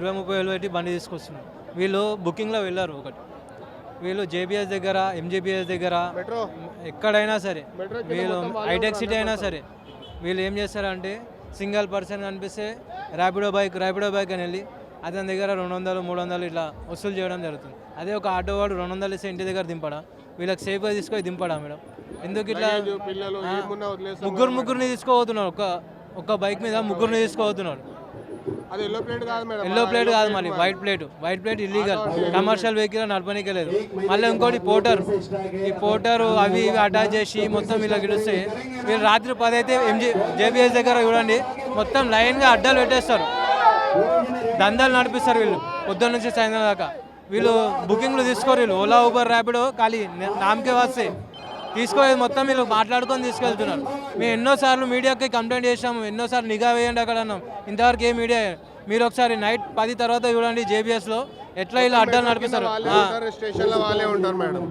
20-30 వేలు పెట్టి బండి తీసుకొస్తున్నారు. వీళ్ళు బుకింగ్లో వెళ్ళారు. ఒకటి వీళ్ళు జేబీఎస్ దగ్గర, ఎంజేబీఎస్ దగ్గర, ఎక్కడైనా సరే, వీళ్ళు హైటెక్ సిటీ అయినా సరే, వీళ్ళు ఏం చేస్తారంటే సింగిల్ పర్సన్ కనిపిస్తే ర్యాపిడో బైక్ అని వెళ్ళి అతని దగ్గర 200-300 ఇట్లా వసూలు చేయడం జరుగుతుంది. అదే ఒక ఆటో వాడు 200 ఇస్తే ఇంటి దగ్గర దింపడా, వీళ్ళకి సేఫ్గా తీసుకొని దింపడా మేడం? ఎందుకు ఇట్లా ముగ్గురిని తీసుకోబోతున్నాడు? ఒక బైక్ మీద ముగ్గురిని తీసుకోబోతున్నాడు. ఎల్లో ప్లేట్ కాదు, మళ్ళీ white plate illegal. Commercial vehicle నడపనికే లేదు. మళ్ళీ ఇంకోటి ఈ పోటర్ అవి ఇవి అటాచ్ చేసి మొత్తం ఇలా గెలిస్తే వీళ్ళు రాత్రి 10 అయితే జేబీఎస్ దగ్గర చూడండి మొత్తం లైన్గా అడ్డాలు పెట్టేస్తారు, దందాలు నడిపిస్తారు వీళ్ళు పొద్దున్న నుంచి సాయంత్రం దాకా. వీళ్ళు బుకింగ్లు తీసుకోరు, వీళ్ళు ఓలా ఊబర్ ర్యాపిడో ఖాళీ నామకే వస్తే తీసుకోలేదు, మొత్తం వీళ్ళు మాట్లాడుకొని తీసుకెళ్తున్నారు. మేము ఎన్నోసార్లు మీడియాకి కంప్లైంట్ చేసాము, ఎన్నోసార్లు నిఘా వేయండి అక్కడ అన్నాం, ఇంతవరకు ఏ మీడియా. మీరు ఒకసారి నైట్ 10 తర్వాత చూడండి జేబీఎస్లో ఎట్లా ఇలా అడ్డాలు నడిపిస్తారు. స్టేషన్లో వాళ్ళే ఉంటారు మేడం.